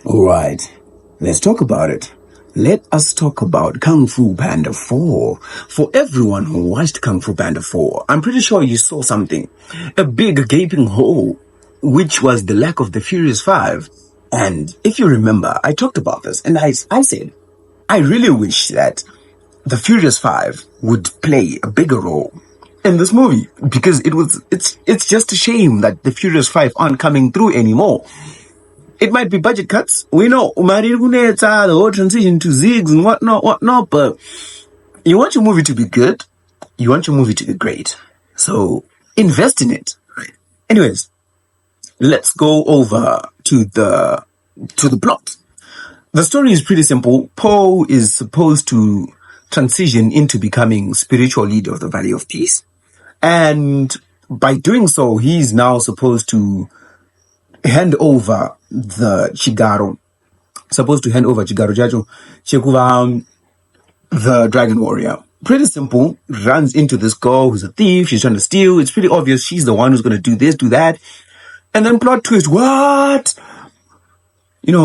Alright, let's talk about it. Let us talk about Kung Fu Panda 4. For everyone who watched Kung Fu Panda 4, I'm pretty sure you saw something. A big gaping hole, which was the lack of the Furious 5. And if you remember, I talked about this and I said, I really wish that the Furious 5 would play a bigger role in this movie because it's just a shame that the Furious 5 aren't coming through anymore. It might be budget cuts. We know the whole transition to zigs and whatnot, but you want your movie to be good, you want your movie to be great. So invest in it. Anyways, let's go over to the plot. The story is pretty simple. Po is supposed to transition into becoming spiritual leader of the Valley of Peace. And by doing so, he's now supposed to hand over the Chigaro. Jajo Chekuva, the Dragon Warrior. Pretty simple. Runs into this girl who's a thief. She's trying to steal. It's pretty obvious she's the one who's going to do this, do that. And then plot twist. What?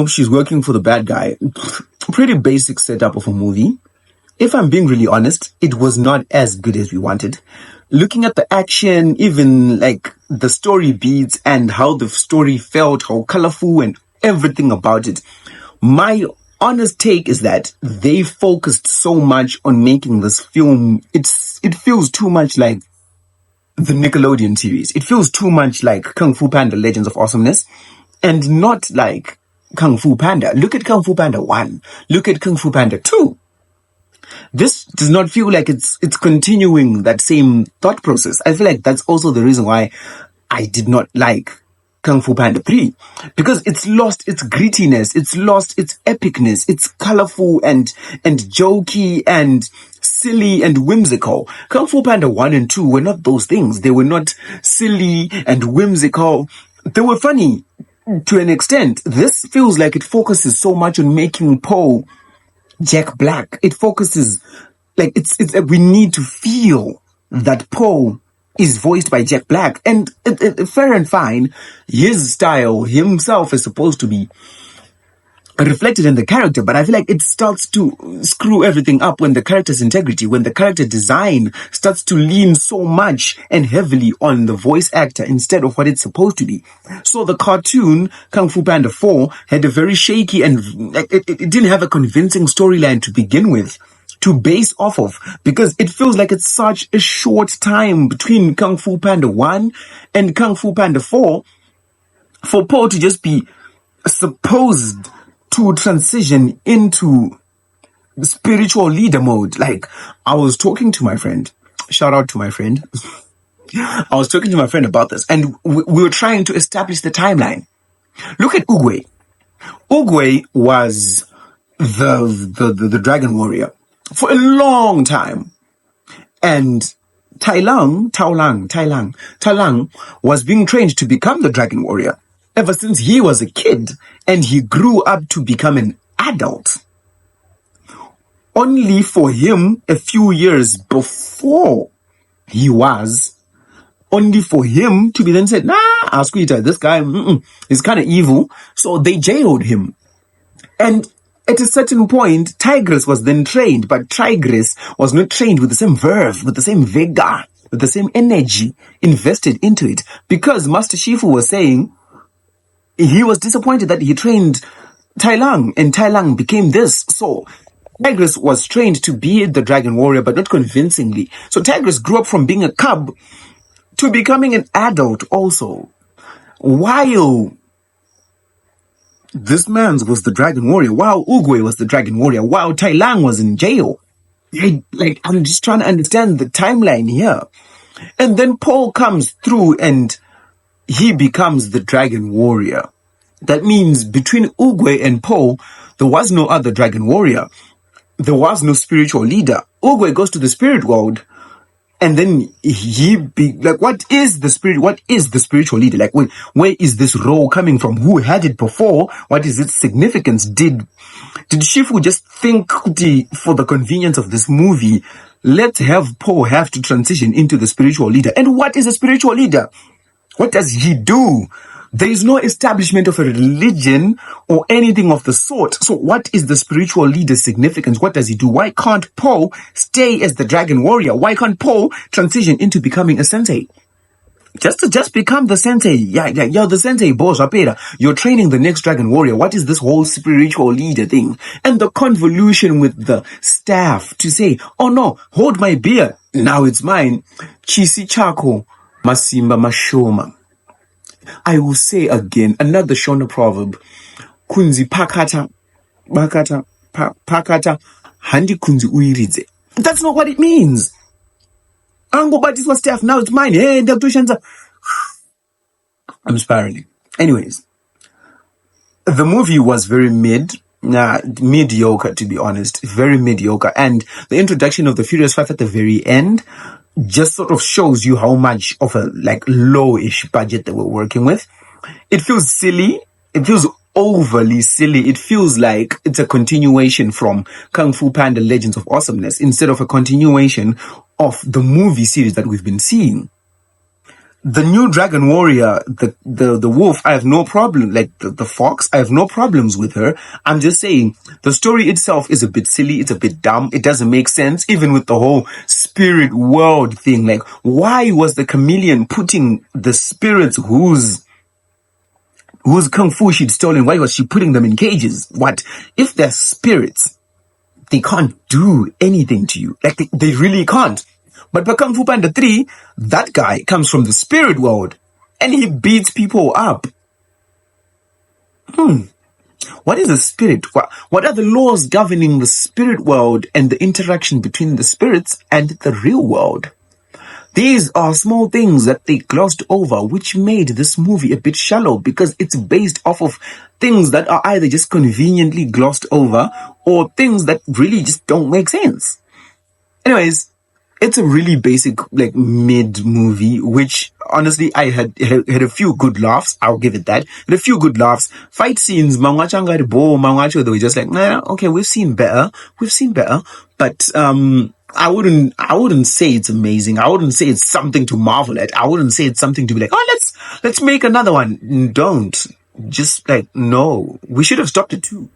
She's working for the bad guy. Pretty basic setup of a movie. If I'm being really honest, it was not as good as we wanted. Looking at the action, even like the story beats and how the story felt, how colorful and everything about it. My honest take is that they focused so much on making this film. It feels too much like the Nickelodeon series. It feels too much like Kung Fu Panda Legends of Awesomeness and not like Kung Fu Panda. Look at Kung Fu Panda 1. Look at Kung Fu Panda 2. This does not feel like it's continuing that same thought process. I feel like that's also the reason why I did not like Kung Fu Panda 3. Because it's lost its grittiness, it's lost its epicness, it's colorful and jokey and silly and whimsical. Kung Fu Panda 1 and 2 were not those things. They were not silly and whimsical. They were funny to an extent. This feels like it focuses so much on making Po Jack Black. It focuses like it's we need to feel that Po is voiced by Jack Black, and fair and fine, his style himself is supposed to be reflected in the character, but I feel like it starts to screw everything up when the character's integrity, when the character design starts to lean so much and heavily on the voice actor instead of what it's supposed to be. So the cartoon Kung Fu Panda 4 had a very shaky and it didn't have a convincing storyline to begin with, to base off of, because it feels like it's such a short time between Kung Fu Panda 1 and Kung Fu Panda 4 for Po to just be supposed to transition into spiritual leader mode. Like, I was talking to my friend, shout out to my friend. I was talking to my friend about this, and we were trying to establish the timeline. Look at Oogway. Oogway was the Dragon Warrior for a long time. And Tai Lang was being trained to become the Dragon Warrior ever since he was a kid, and he grew up to become an adult. Only for him, a few years before he was, only for him to be then said, nah, Asquita, this guy is kind of evil. So they jailed him. And at a certain point, Tigress was then trained, but Tigress was not trained with the same verve, with the same vigor, with the same energy invested into it. Because Master Shifu was saying, he was disappointed that he trained Tai Lang, and Tai Lang became this. So Tigress was trained to be the Dragon Warrior, but not convincingly. So Tigress grew up from being a cub to becoming an adult also. While this man's was the Dragon Warrior, while Oogway was the Dragon Warrior, while Tai Lang was in jail. I'm just trying to understand the timeline here. And then Paul comes through and he becomes the Dragon Warrior. That means between Oogway and Po, there was no other Dragon Warrior. There was no spiritual leader. Oogway goes to the spirit world, and then what is the spirit? What is the spiritual leader? Like, where is this role coming from? Who had it before? What is its significance? Did Shifu just think, for the convenience of this movie, let's have Po have to transition into the spiritual leader? And what is a spiritual leader? What does he do? There is no establishment of a religion or anything of the sort. So what is the spiritual leader's significance? What does he do? Why can't Po stay as the dragon warrior? Why can't Po transition into becoming a sensei? Just become the sensei. Yeah, you're the sensei, boss, rapera. You're training the next dragon warrior. What is this whole spiritual leader thing? And the convolution with the staff to say, oh no, hold my beer. Now it's mine. Chisi chako, masimba mashoma. I will say again, another Shona proverb. Kunzi pakata, pakata, handi kunzi uirize. That's not what it means. Ango batiswa staff, now it's mine. Hey, Dr. Shanza. I'm spiraling. Anyways, the movie was very mediocre, to be honest. Very mediocre. And the introduction of the Furious Five at the very end just sort of shows you how much of a low-ish budget that we're working with. It feels silly. It feels overly silly. It feels like it's a continuation from Kung Fu Panda Legends of Awesomeness instead of a continuation of the movie series that we've been seeing. The new Dragon Warrior, the wolf, I have no problem. The fox, I have no problems with her. I'm just saying the story itself is a bit silly. It's a bit dumb. It doesn't make sense, even with the whole spirit world thing. Why was the chameleon putting the spirits whose kung fu she'd stolen? Why was she putting them in cages? What if they're spirits? They can't do anything to you. They really can't. But for Kung Fu Panda 3, that guy comes from the spirit world and he beats people up. What is a spirit? What are the laws governing the spirit world and the interaction between the spirits and the real world? These are small things that they glossed over, which made this movie a bit shallow because it's based off of things that are either just conveniently glossed over or things that really just don't make sense. Anyways, it's a really basic, mid movie, which honestly I had a few good laughs. I'll give it that. Had a few good laughs. Fight scenes, they were just okay, we've seen better. But I wouldn't say it's amazing. I wouldn't say it's something to marvel at. I wouldn't say it's something to be let's make another one. Don't. Just no. We should have stopped it too.